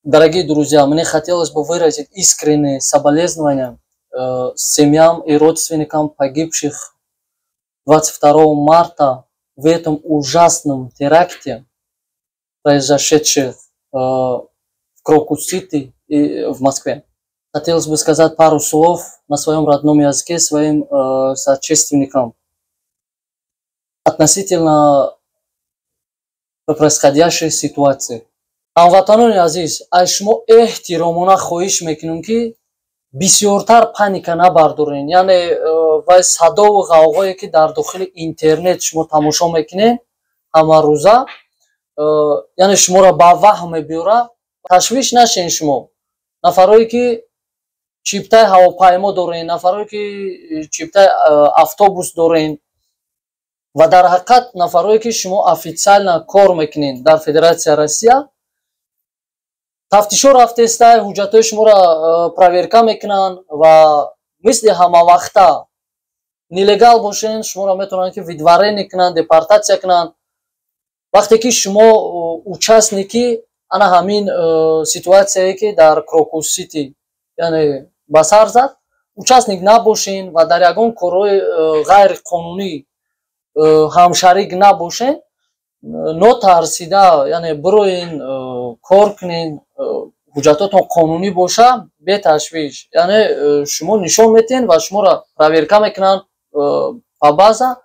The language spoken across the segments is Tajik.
Дорогие друзья, мне хотелось бы выразить искренние соболезнования семьям и родственникам погибших 22 марта в этом ужасном теракте, произошедшем в Крокус-Сити и в Москве. Хотелось бы сказать пару слов на своем родном языке своим соотечественникам относительно происходящей ситуации. Ҳамватанони азиз, аз шумо эҳтиромона хоҳиш мекунем ки бисёртар паника набардорен. Яъне вай садову ғавғое ки дар дохили интернет шумо тамошо мекунед ҳамарӯза, яъне шуморо ба ваҳм мебиёра. Ташвиш нашен шумо. Нафарое ки чиптаи ҳавопаймо дорен, нафарое ки чиптаи автобус дорен ва дар ҳақиқат нафарое ки шумо официально кор мекунед дар Федератсияи Россия, тафтишо рафтестай ҳуҷҷатҳои шуморо проверка мекунанд ва мисли ҳамавақта нелегал бошен шуморо метавонанд ки видварени кунанд, депортатсия кунанд. Вақте ки шумо участники ана ҳамин ситуатсияе ки дар Крокус-Сити яъне ба сар зад участник набошен ва дар ягон корҳои ғайриқонунӣ ҳамшарик набошен, нотарсида яъне бироин кор кунед, ҳуҷҷатотон қонунӣ боша, беташвиш. Яъне шумо нишон метиҳед ва шуморо проверка мекунанд ба база,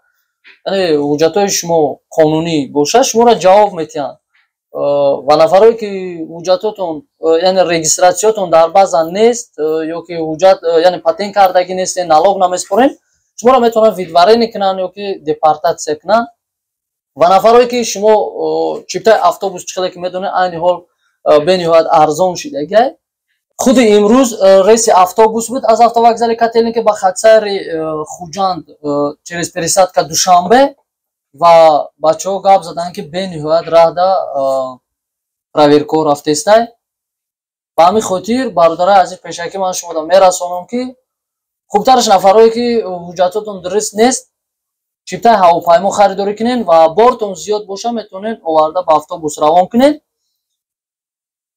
яъне ҳуҷҷатои шумо қонунӣ боша, шуморо ҷавоб метиҳанд. Ва нафарое ки ҳуҷҷатотон яъне регистратсиётон дар база нест ё ки ҳуҷҷат яъне патент кардагӣ нестед, налог намеспоред, шуморо метавонанд видварени кунанд ё ки депортатсия кунанд. ва нафарое ки шумо чиптаи автобус чихеле ки медонед айни ҳол бениҳоят арзон шудагай. Худи имрӯз рейси автобус буд аз автовокзали Котелники ба хатсайри Хуҷанд через пересадка Душанбе ва бачаҳо гап заданд ки бениҳоят раҳда проверкаҳо рафтестай. Ба ҳамин хотир бародари азиз пешакӣ ман шуморо мерасонам ки хубтараш нафарое ки ҳуҷҷатотон дуруст нест, чиптаи ҳавопаймо харидорӣ кунед ва бортон зиёд боша метавонед оварда ба автобус равон кунед.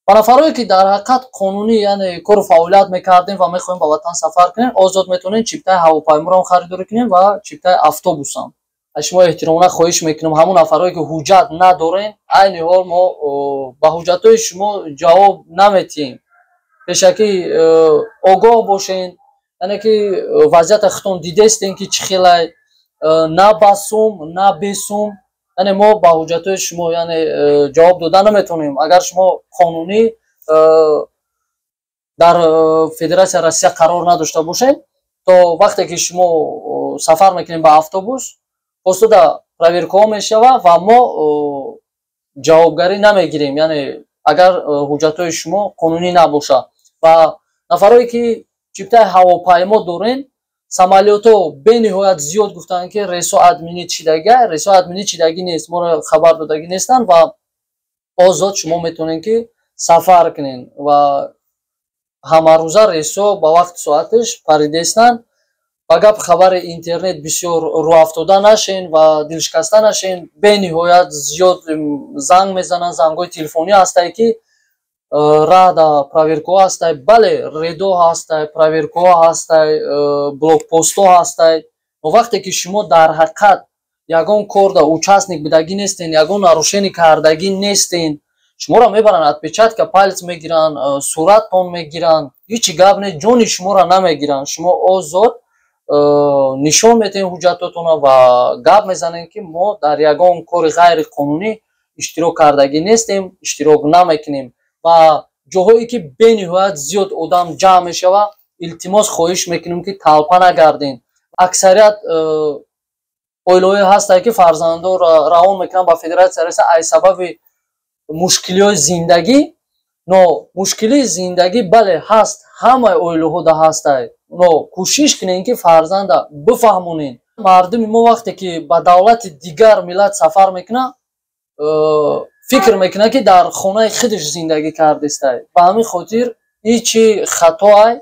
ва нафарое ки дар ҳақиқат қонунӣ яъне кору фаъолият мекардем ва мехоҳем ба ватан сафар кунем, озод метавонед чиптаи ҳавопайморо харидорӣ кунед ва чиптаи автобусам. Аз шумо эҳтиромона хоҳиш мекунам ҳамон нафарое ки ҳуҷҷат надорен, айни ҳол мо ба ҳуҷҷатҳои шумо ҷавоб наметиҳем. Пешакӣ огоҳ бошед, яъне ки вазъияти худтон дидестен ки чӣ хелай на ба сум, на бесум, яъне мо ба ҳуҷҷатҳои шумо яъне ҷавоб дода наметавонем. Агар шумо қонунӣ дар Федератсияи Россия қарор надошта бошед, то вақте ки шумо сафар мекунед ба автобус, постуда проверкаҳо мешавад ва мо ҷавобгарӣ намегирем, яъне агар ҳуҷҷатҳои шумо қонунӣ набоша. Ва нафарое ки чиптаи ҳавопаймо дорен, самолётҳо бениҳоят зиёд гуфтанд ки рейсо админӣ чидага, рейсо админӣ чидагӣ нест, моро хабар додагӣ нестанд ва озод шумо метавонед ки сафар кунед ва ҳамарӯза рейсо ба вақти соаташ паридестанд. Ба гапи хабари интернет бисёр рӯафтода нашен ва дилшикаста нашен. Бениҳоят зиёд занг мезананд, зангҳои телефонӣ ҳастае ки раҳда проверкаҳо ҳастай, бале редо ҳастай, проверкаҳо ҳастай, блокпостҳо ҳастай. Но вақте ки шумо дар ҳақиқат ягон корда участник будагӣ нестен, ягон нарушенӣ кардагӣ нестен, шуморо мебаранд отпечатка палец мегиранд, сураттон мегиранд, ҳичи гап не, ҷони шуморо намегиранд. Шумо озод нишон метиҳед ҳуҷҷатотонро ва гап мезанед ки мо дар ягон кори ғайриқонунӣ иштирок кардагӣ нестем, иштирок намекунем. ва ҷоҳое ки бениҳоят зиёд одам ҷамъ мешавад, илтимос хоҳиш мекунем ки талпа нагарден. Аксарият оилаҳое ҳастанд ки фарзандонро равон мекунанд ба Федератсияи Россия аз сабаби мушкилиҳои зиндагӣ. Но мушкилии зиндагӣ бале ҳаст, ҳамаи оилаҳода ҳастай, но кӯшиш кунед ки фарзанда бифаҳмонед. Мардуми мо вақте ки ба давлати дигар миллат сафар мекунад, фикр мекунад ки дар хонаи худаш зиндагӣ кардестай. Ба ҳамин хотир ҳичи хатоай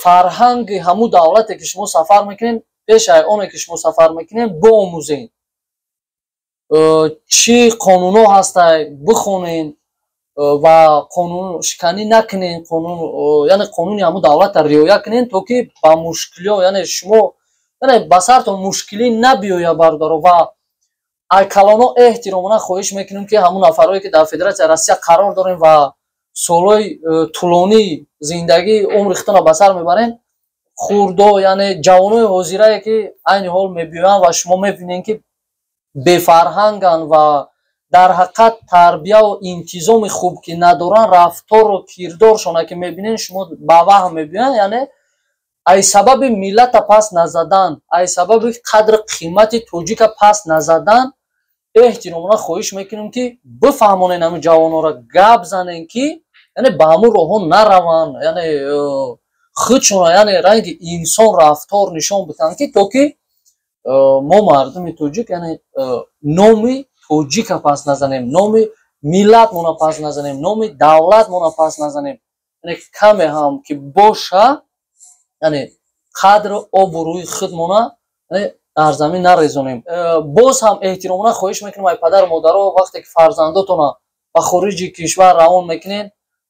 фарҳанги ҳамун давлате ки шумо сафар мекунед, пеш аз оне ки шумо сафар мекунед биомӯзед. Чӣ қонунҳо ҳастай бихонед, ва қонуншиканӣ накунен, яъне қонуни ҳамун давлатро риоя кунен, то ки ба мушкилиҳо, яъне шумо яъне ба сартон мушкилӣ набиёяд бардоро. Ва ай калоно эҳтиромона хоҳиш мекунем ки ҳамун нафарое ки дар Федератсияи Россия қарор дорем ва солҳои тӯлонии зиндагӣ умри худтонро ба сар мебарем, хурдо яъне ҷавонои ҳозирае ки айни ҳол мебиёянд ва шумо мебинед ки бефарҳанганд ва дар ҳақиқат тарбияву интизоми хуб ки надоранд, рафтору кирдоршона ки мебинед, шумо ба ваҳм мебиёянд, яъне ай сабаби миллата паст назадан, ай сабаби қадри қимати тоҷика паст назадан, эҳтиромона хоҳиш мекунем ки бифаҳмонен ҳамин ҷавонҳоро, гап занем ки яъне ба ҳамун роҳҳо нараванд, яъне худшонро яъне ранги инсон рафтор нишон бидиҳанд ки то ки мо мардуми тоҷик яъне номи тоҷика пас назанем, номи миллатмона пас назанем, номи давлатмона пас назанем, яъне каме ҳам ки боша, яъне қадри обу рӯи худмона дар замин нарезонем. Боз ҳам эҳтиромона хоҳиш мекунем ай падару модаро, вақте ки фарзандотонро ба хориҷи кишвар равон мекунед,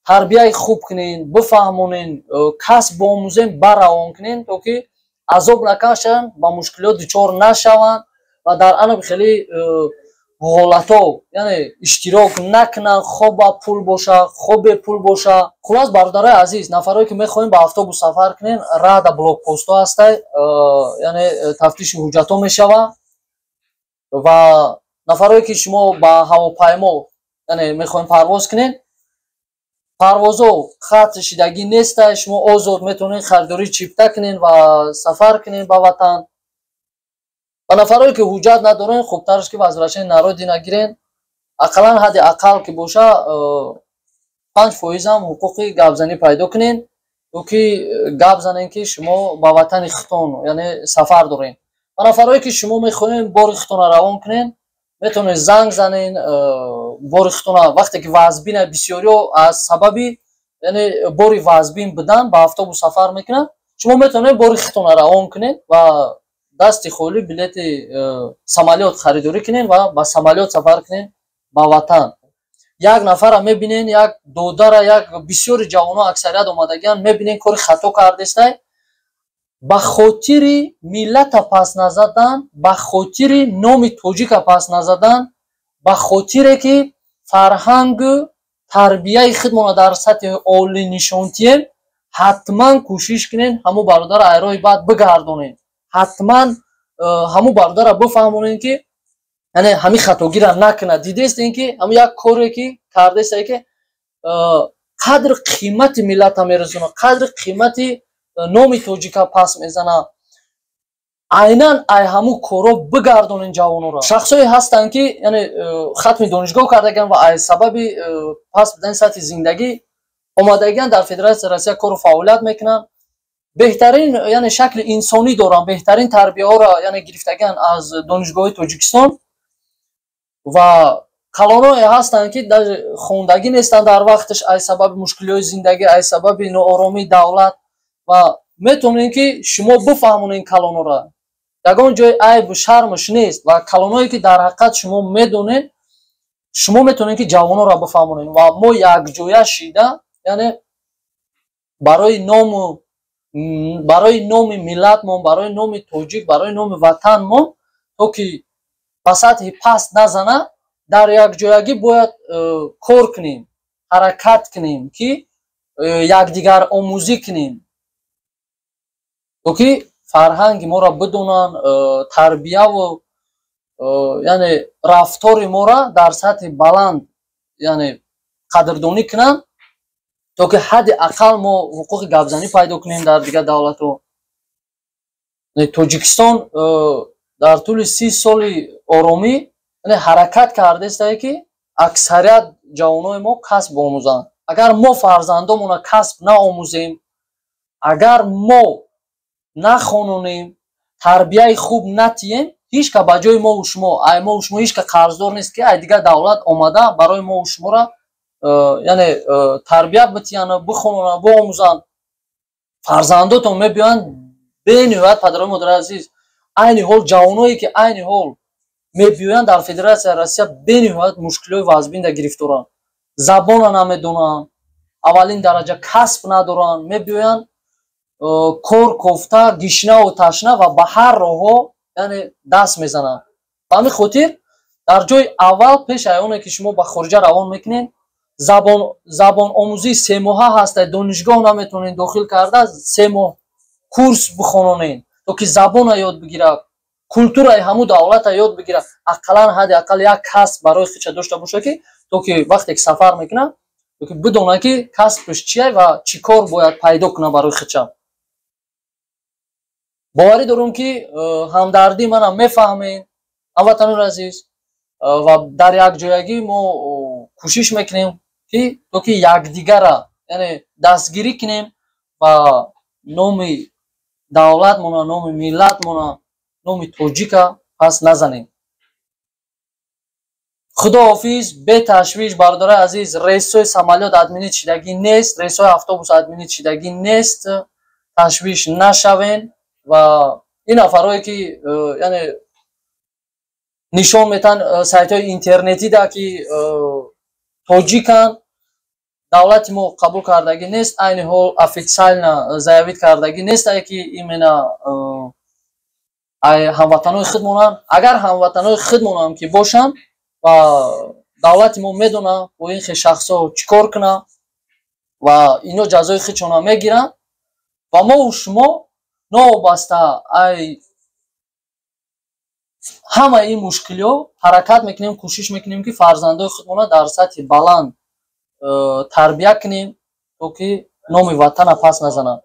тарбияи хуб кунед, бифаҳмонед, касб бомӯзем, баравон кунед, то ки азоб накашанд, ба мушкилот дучор нашаванд ва дар анаби хеле ҳолатҳо яъне иштирок накунанд, хо ба пул боша, хо бепул боша. Хулос, бародарои азиз, нафарое ки мехоҳем ба автобус сафар кунем, рада блокпостҳо ҳастай, яъне тафтиши ҳуҷҷатҳо мешава. Ва нафарое ки шумо ба ҳавопаймо яъне мехоҳем парвоз кунед, парвозҳо қатъ шидагӣ нестай, шумо озод метавонед харидории чипта кунед ва сафар кунед ба ватан. Ва нафарое ки ҳуҷҷат надоранд, хубтараш ки возвращение народи нагирен, ақаллан ҳадди ақал ки боша 5% ҳам ҳуқуқи гапзанӣ пайдо кунед, то ки гап занед ки шумо ба ватани худтон яъне сафар доред. Ва нафарое ки шумо мехоҳед бори худтонро равон кунед, метавонед занг занед, бори худтонро вақте ки вазбина бисёриҳо аз сабаби яъне бори вазбин будан ба автобус сафар мекунанд, шумо метавонед бори худтонро равон кунед ва дасти холӣ билети самолёт харидорӣ кунед ва ба самолёт сафар кунед ба ватан. Як нафарро мебинед, як додара, як бисёри ҷавонҳо аксарият омадагианд, мебинед кори хато кардестай, ба хотири миллата пас назадан, ба хотири номи тоҷика пас назадан, ба хотире ки фарҳангу тарбияи худмонро дар сатҳи олӣ нишон диҳем, ҳатман кӯшиш кунед ҳамун бародарро аз роҳи бад бигардонед. ҳатман ҳамун бародарро бифаҳмонед ки яъне ҳамин хатогиро накунад. Дидестем ки ҳамин як коре ки кардестае ки қадри қимати миллата мерасонад, қадри қимати номи тоҷика пас мезана. айнан ай ҳамун корро бигардонен ҷавонҳоро. Шахсое ҳастанд ки яъне хатми донишгоҳ кардагианд ва аз сабаби пас будани сатҳи зиндагӣ омадагианд дар Федератсияи Россия кору фаъолият мекунанд, беҳтарин яъне шакли инсонӣ доранд, беҳтарин тарбияҳоро яъне гирифтагианд аз донишгоҳи Тоҷикистон. Ва калоное ҳастанд ки хондагӣ нестанд дар вақташ аз сабаби мушкилиҳои зиндагӣ, аз сабаби нооромии давлат. Ва метавонем ки шумо бифаҳмонед калонҳоро. Ягон ҷои айбу шармуш нест ва калоное ки дар ҳақиқат шумо медонед, шумо метавонед ки ҷавонҳоро бифаҳмонед. Ва мо якҷоя шида яъне барои номи миллатмон, барои номи тоҷик, барои номи ватанмон, то ки ба сатҳи паст назана, дар якҷоягӣ бояд кор кунем, ҳаракат кунем ки якдигаромӯзӣ кунем, то ки фарҳанги моро бидонанд, тарбияву яъне рафтори моро дар сатҳи баланд яъне қадрдонӣ кунанд, то ки ҳадди ақал мо ҳуқуқи гапзанӣ пайдо кунем дар дигар давлатҳо. Тоҷикистон дар тӯли 30 соли оромӣ ҳаракат кардестае ки аксарият ҷавонҳои мо касб омӯзанд. Агар мо фарзандонмонро касб наомӯзем, агар мо нахононем, тарбияи хуб натиҳем, ҳеҷ ка ба ҷои мову шумо, ай мову шумо ҳеҷ ка қарздор нест ки ай дигар давлат омада барои мову шуморо яъне тарбия битиҳанд, бихононанд, биомӯзанд. Фарзандотон мебиёянд бениҳоят падарои модари азиз, айни ҳол ҷавонҳое ки айни ҳол мебиёянд дар Федератсияи Россия бениҳоят мушкилиҳои вазбинда гирифторанд. забона намедонанд, аввалин дараҷа касб надоранд, мебиёянд кор кофта гишнаву ташна ва ба ҳар роҳҳо яъне даст мезананд. ба ҳамин хотир дар ҷои аввал пеш аз оне ки шумо ба хориҷа равон мекунед, забон омӯзии 3 моҳа ҳаста, донишгоҳ наметавонед дохил карда 3 моҳ курс бихононед, то ки забона ёд бигирад, культураи ҳамун давлата ёд бигирад, ақаллан ҳадди ақал як касб барои худша дошта бошад, ки то ки вақте ки сафар мекунад, то ки бидонад ки касбш чия ва чӣ кор бояд пайдо кунад барои худша. боварӣ дорам ки ҳамдардии манам мефаҳмед ҳамватанони азиз, ва дар якҷоягӣ мо кӯшиш мекунем ки то ки якдигара яъне дастгирӣ кунем ва номи давлатмона, номи миллатмона, номи тоҷика пас назанем. худоҳофиз. беташвиш бародари азиз, рейсҳои самолёт админит шидагӣ нест, рейсҳои автобус админит шидагӣ нест, ташвиш нашавен. ва ин нафарое ки яъне нишон метан сайтҳои интернетӣ да ки тоҷиканд, давлати мо қабул кардагӣ нест, айни ҳол официально заявид кардагӣ нестае ки имена ҳамватанои худмонанд. агар ҳамватанои худмонанд ки бошанд ва давлати мо медонад бо ин хел шахсҳо чӣ кор кунад ва ино ҷазои худшона мегиранд ва мову шумо новобаста ҳама ин мушкилиҳо ҳаракат мекунем, кӯшиш мекунем ки фарзандои худмона дар сатҳи баланд тарбия кунем, то ки номи ватана пас назананд.